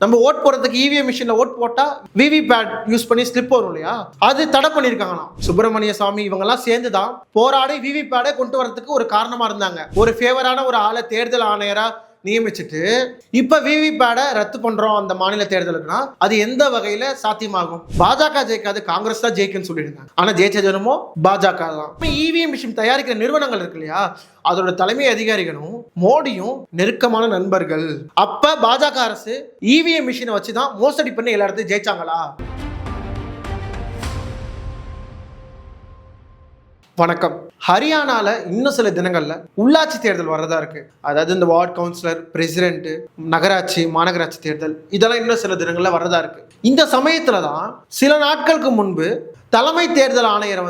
நம்ம ஓட் போடுறதுக்கு இவிஎம் மிஷின்ல ஓட் போட்டா விவி பேட் யூஸ் பண்ணி ஸ்லிப் வரும் இல்லையா, அது தடை பண்ணிருக்காங்களாம். சுப்பிரமணிய சாமி இவங்க எல்லாம் சேர்ந்துதான் போராடி விவி பேடை கொண்டு வரதுக்கு ஒரு காரணமா இருந்தாங்க. ஒரு ஃபேவரான ஒரு ஆளை தேர்தல் ஆணையரா நியமிச்சுட்டு இப்ப விவி பேடை ரத்து பண்றோம் அந்த மாநில தேர்தலுக்குனா அது எந்த வகையில சாத்தியமாகும்? பாஜக ஜெயிக்காது, காங்கிரஸ் தான் ஜெயிக்குன்னு சொல்லியிருந்தாங்க. ஆனா ஜெயிச்சதுமோ பாஜக தான். இவிஎம் மிஷின் தயாரிக்கிற நிறுவனங்கள் இருக்கு இல்லையா, அதோட தலைமை அதிகாரிகளும் மோடியும் நெருக்கமான நண்பர்கள். அப்ப பாஜக அரசு இவிஎம் மிஷினை வச்சுதான் மோசடி பண்ணி எல்லா இடத்தையும் ஜெயிச்சாங்களா? வணக்கம். ஹரியானால இன்னும் சில தினங்கள்ல உள்ளாட்சி தேர்தல் வரதா இருக்கு. அதாவது இந்த வார்டு கவுன்சிலர், பிரசிடென்ட், நகராட்சி, மாநகராட்சி தேர்தல் இதெல்லாம் இன்னும் சில தினங்கள்ல வரதா இருக்கு. இந்த சமயத்துலதான் சில நாட்களுக்கு முன்பு தலைமை தேர்தல் ஆணையரை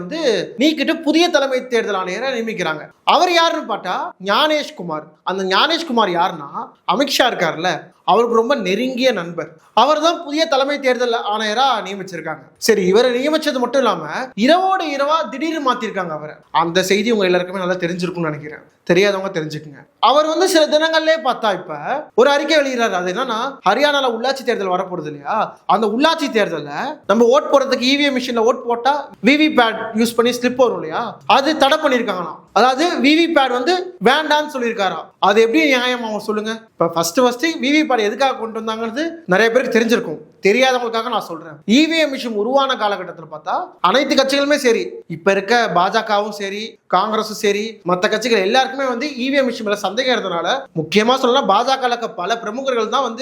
நீக்கிட்டு புதிய தலைமை தேர்தல் ஆணையரை நியமிக்கிறாங்க. அவர் யாருன்னு பார்த்தா ஞானேஷ்குமார். அந்த ஞானேஷ்குமார் யாருன்னா அமித்ஷா இருக்காருல்ல, அவருக்கு ரொம்ப நெருங்கிய நண்பர். அவர் தான் புதிய தலைமை தேர்தல் ஆணையரா நியமிச்சிருக்காங்க. சரி, இவரை நியமிச்சது மட்டும் இல்லாம இரவோடு இரவா திடீர்னு மாத்திருக்காங்க அவரை. அந்த செய்தி உங்க எல்லாருக்குமே நல்லா தெரிஞ்சிருக்கும்னு நினைக்கிறேன். தெரியாதவங்க தெரிஞ்சுக்குங்க. அவர் சில தினங்கள்லயே பார்த்தா இப்ப ஒரு அறிக்கை வெளியிடறாரு. அது என்னன்னா, ஹரியானால உள்ளாட்சி தேர்தல் வரப்போறது இல்லையா, அந்த உள்ளாட்சி தேர்தல்ல நம்ம ஓட் போடுறதுக்கு இவிஎம் மிஷின்ல ஓட் போட்டா விவி பேட் யூஸ் பண்ணி ஸ்லிப் வரும் இல்லையா, அது தடை பண்ணிருக்காங்களாம். அதாவது விவி பேட் வேண்டாம்னு சொல்லியிருக்காராம். அது எப்படி நியாயமா சொல்லுங்க? இப்ப ஃபர்ஸ்ட் விவி பேட் எதுக்காக கொண்டு வந்தாங்கிறது நிறைய பேருக்கு தெரிஞ்சிருக்கும். தெரியாதவங்களுக்காக நான் சொல்றேன். இவிஎம் மிஷின் உருவான காலகட்டத்தில் பார்த்தா அனைத்து கட்சிகளுமே சரி, இப்ப இருக்க பாஜகவும் சரி, காங்கிரஸும் சரி, மற்ற கட்சிகள் எல்லாருக்குமே இவிஎம் மிஷின் மேல சந்தேகம் இருந்தனால, முக்கியமா சொல்லலாம் பாஜக பல பிரமுகர்கள் தான்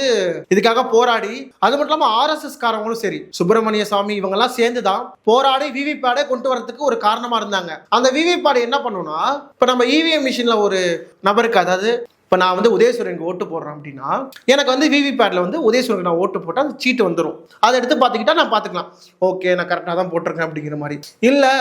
இதுக்காக போராடி, அது மட்டும் இல்லாம ஆர்எஸ்எஸ் காரங்களும் சரி, சுப்பிரமணிய சாமி இவங்க எல்லாம் சேர்ந்துதான் போராடி விவி பேடை கொண்டு வரதுக்கு ஒரு காரணமா இருந்தாங்க. அந்த விவி பேடை என்ன பண்ணுனா, இப்ப நம்ம இவிஎம் மிஷின்ல ஒரு நபருக்கு, அதாவது இப்போ நான் உதயசூரனுக்கு ஓட்டு போடுறேன் அப்படின்னா, எனக்கு விவி பேட்ல உதயசூரனுக்கு நான் ஓட்டு போட்டால் அந்த சீட்டு வந்துடும். அதை எடுத்து பார்த்துக்கிட்டா நான் பார்த்துக்கலாம், ஓகே நான் கரெக்டாக தான் போட்டிருக்கேன் அப்படிங்கிற மாதிரி. இல்லை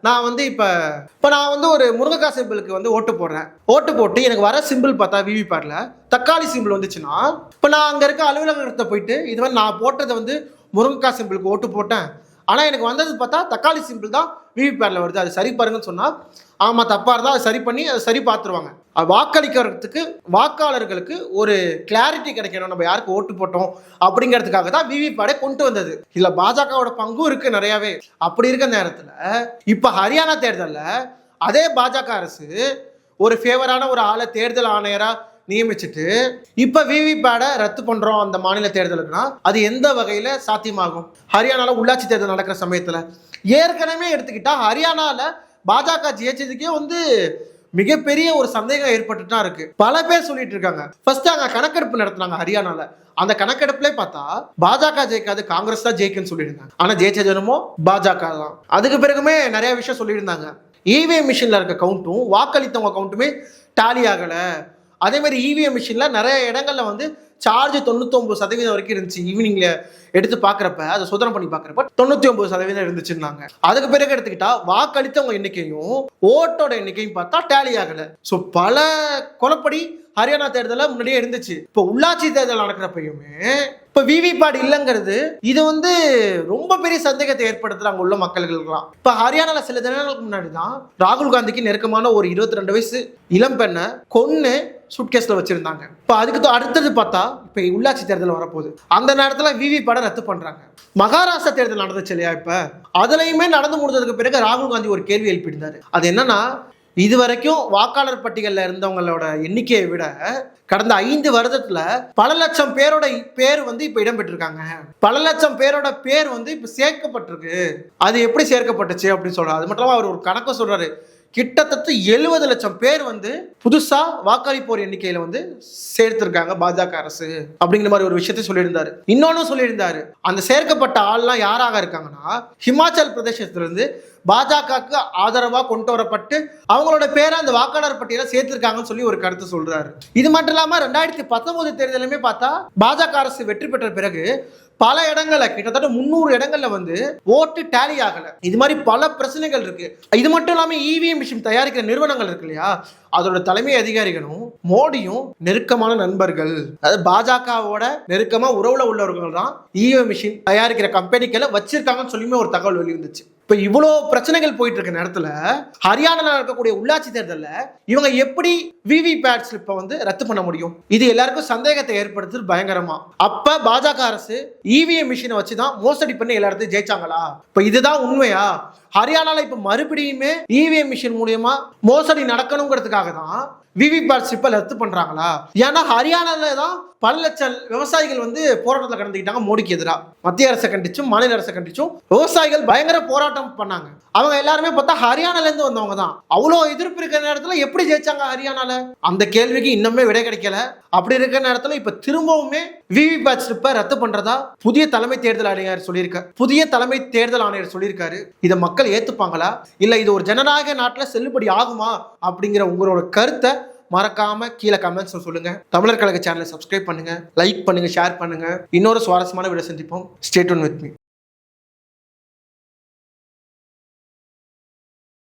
நான் இப்போ நான் ஒரு முருங்கக்காய் சிம்பிளுக்கு ஓட்டு போடுறேன். ஓட்டு போட்டு எனக்கு வர சிம்பிள் பார்த்தா விவி பேட்ல தக்காளி சிம்பிள் வந்துச்சுன்னா, இப்போ நான் அங்கே இருக்க அலுவலகத்தை போயிட்டு இது மாதிரி நான் போட்டதை முருங்கக்காய் சிம்பிளுக்கு ஓட்டு போட்டேன், ஆனால் எனக்கு வந்தது பார்த்தா தக்காளி சிம்பிள் தான் விவி பேட்ல வருது, அது சரி பாருங்கன்னு சொன்னால், ஆமாம் தப்பாக இருந்தால் அதை சரி பண்ணி அதை சரி பார்த்துருவாங்க. வாக்களிக்கிறதுக்கு வாக்காளர்களுக்கு ஒரு கிளாரிட்டி கிடைக்கணும், நம்ம யாருக்கு ஓட்டு போட்டோம் அப்படிங்கிறதுக்காக தான் விவி பேடை கொண்டு வந்தது. இதுல பாஜகவோட பங்கும் இருக்கு நிறையவே. அப்படி இருக்க நேரத்துல இப்ப ஹரியானா தேர்தல்ல அதே பாஜக அரசு ஒரு ஃபேவரான ஒரு ஆளை தேர்தல் ஆணையரா நியமிச்சுட்டு இப்ப விவி பேடை ரத்து பண்றோம் அந்த மாநில தேர்தலுக்குனா அது எந்த வகையில சாத்தியமாகும்? ஹரியானால உள்ளாட்சி தேர்தல் நடக்கிற சமயத்துல ஏற்கனவே எடுத்துக்கிட்டா ஹரியானால பாஜக ஜெயிச்சதுக்கே மிகப்பெரிய ஒரு சந்தேகம் ஏற்பட்டுதான் இருக்கு. பல பேர் சொல்லிட்டு இருக்காங்க. ஃபர்ஸ்ட் அங்க கணக்கெடுப்பு நடத்தினாங்க ஹரியானால. அந்த கணக்கெடுப்புல பார்த்தா பாஜக ஜெயிக்காது, காங்கிரஸ் தான் ஜெயிக்குன்னு சொல்லியிருந்தாங்க. ஆனா ஜெயிச்சதுமோ பாஜக தான். அதுக்கு பிறகுமே நிறைய விஷயம் சொல்லியிருந்தாங்க. இவிஎம் மிஷின்ல இருக்க கவுண்ட்டும் வாக்களித்தவங்க கவுண்ட்டுமே டாலி ஆகல. அதே மாதிரி இவிஎம் மிஷின்ல நிறைய இடங்கள்ல சார்ஜ் 99% வரைக்கும் இருந்துச்சு. ஈவினிங்ல எடுத்து பாக்குறப்ப, அதை சோதனை பண்ணி பாக்குறப்ப 99% இருந்துச்சுன்னாங்க. அதுக்கு பிறகு எடுத்துக்கிட்டா வாக்களித்தவங்க எண்ணிக்கையும் ஓட்டோட எண்ணிக்கையும் பார்த்தா டேலி ஆகல. ஸோ பல குழப்படி ஹரியானா தேர்தல முன்னாடியே இருந்துச்சு. இப்போ உள்ளாட்சி தேர்தல் நடக்கிறப்பயுமே இப்ப விவி பேட் இல்லைங்கிறது இது ரொம்ப பெரிய சந்தேகத்தை ஏற்படுத்துறாங்க உள்ள மக்களுக்கெல்லாம். இப்ப ஹரியானால சில தினங்களுக்கு முன்னாடி தான் ராகுல் காந்திக்கு நெருக்கமான ஒரு 22 வயசு இளம் பெண்ணை கொன்னு சூட்கேஸ்ல வச்சிருந்தாங்க. இப்ப அதுக்கு அடுத்தது பார்த்தா இப்ப உள்ளாட்சி தேர்தல் வரப்போகுது. அந்த நேரத்துல விவி பேடை ரத்து பண்றாங்க. மகாராஷ்டிரா தேர்தல் நடந்துச்சு இல்லையா, இப்ப அதுலயுமே நடந்து முடிஞ்சதுக்கு பிறகு ராகுல் காந்தி ஒரு கேள்வி எழுப்பியிருந்தாரு. அது என்னன்னா, இதுவரைக்கும் வாக்காளர் பட்டியலில் இருந்தவங்களோட எண்ணிக்கையை விட கடந்த 5 வருடத்துல பல லட்சம் பேரோட பேர் இப்ப இடம்பெற்றிருக்காங்க. பல லட்சம் பேரோட பேர் இப்ப சேர்க்கப்பட்டிருக்கு. அது எப்படி சேர்க்கப்பட்டுச்சு அப்படின்னு சொல்றாரு. அது மட்டும் இல்லாம அவர் ஒரு கணக்கு சொல்றாரு. கிட்டத்தட்ட 70 லட்சம் பேர் புதுசா வாக்களிப்போர் எண்ணிக்கையில சேர்த்திருக்காங்க பாஜக அரசு அப்படிங்கிற மாதிரி ஒரு விஷயத்தை சொல்லியிருந்தாரு. இன்னொன்னு சொல்லியிருந்தாரு, அந்த சேர்க்கப்பட்ட ஆள்லாம் யாராக இருக்காங்கன்னா, ஹிமாச்சல் பிரதேசத்திலிருந்து பாஜகவுக்கு ஆதரவா கொண்டு வரப்பட்டு அவங்களோட பேரை அந்த வாக்காளர் பட்டியல சேர்த்திருக்காங்கன்னு சொல்லி ஒரு கருத்து சொல்றாரு. இது மட்டும் இல்லாம 2019 தேர்தலுமே பார்த்தா பாஜக அரசு வெற்றி பெற்ற பிறகு பல இடங்கள்ல கிட்டத்தட்ட 300 இடங்கள்ல ஓட்டு டேலி ஆகல. இது மாதிரி பல பிரச்சனைகள் இருக்கு. இது மட்டும் இல்லாம இவிஎம் மிஷின் தயாரிக்கிற நிறுவனங்கள் இருக்கு இல்லையா, அதோட தலைமை அதிகாரிகளும் மோடியும் நெருக்கமான நண்பர்கள். அதாவது பாஜகவோட நெருக்கமா உறவுல உள்ளவர்கள் தான் இவிஎம் மிஷின் தயாரிக்கிற கம்பெனிகளை வச்சிருக்காங்கன்னு சொல்லியுமே ஒரு தகவல் வெளிவந்துச்சு. இப்ப இவ்வளோ பிரச்சனைகள் போயிட்டு இருக்க நேரத்துல ஹரியானால இருக்கக்கூடிய உள்ளாட்சி தேர்தல்ல இவங்க எப்படி விவிபேட் ஸ்லிப்பை வந்து ரத்து பண்ண முடியும்? இது எல்லாருக்கும் சந்தேகத்தை ஏற்படுத்துது பயங்கரமா. அப்ப பாஜக அரசு இவிஎம் மிஷினை வச்சுதான் மோசடி பண்ணி எல்லா இடத்தையும் ஜெயிச்சாங்களா? இப்ப இதுதான் உண்மையா? ஹரியானால இப்ப மறுபடியுமே இவிஎம் மிஷின் மூலியமா மோசடி நடக்கணுங்கிறதுக்காக தான் விவிபேட் ஸ்லிப்பை ரத்து பண்றாங்களா? ஏன்னா ஹரியானால தான் பல லட்சம் விவசாயிகள் வந்து போராட்டத்தில் கலந்துக்கிட்டாங்க மோடிக்கு எதிராக. மத்திய அரசை கண்டிச்சும் மாநில அரசை கண்டிச்சும் விவசாயிகள் பயங்கர போராட்டம் பண்ணாங்க. அவங்க எல்லாருமே பார்த்தா ஹரியானால இருந்து வந்தவங்க தான். அவ்வளோ எதிர்ப்பு இருக்கிற நேரத்தில் எப்படி ஜெயிச்சாங்க ஹரியானால? அந்த கேள்விக்கு இன்னுமே விடை கிடைக்கல. அப்படி இருக்கிற நேரத்தில் இப்ப திரும்பவுமே விவிபேட் ஸ்லிப்பை ரத்து பண்றதா புதிய தலைமை தேர்தல் ஆணையர் சொல்லியிருக்காரு. இதை மக்கள் ஏத்துப்பாங்களா, இல்ல இது ஒரு ஜனநாயக நாட்டில் செல்லுபடி ஆகுமா அப்படிங்கிற உங்களோட கருத்தை மறக்காம கீழே கமெண்ட்ஸ் சொல்லுங்க. தமிழர் கழக சேனலை சப்ஸ்கிரைப் பண்ணுங்க, லைக் பண்ணுங்க, ஷேர் பண்ணுங்க. இன்னொரு சுவாரஸ்யமான வீடியோ சந்திப்போம். Stay tune with me.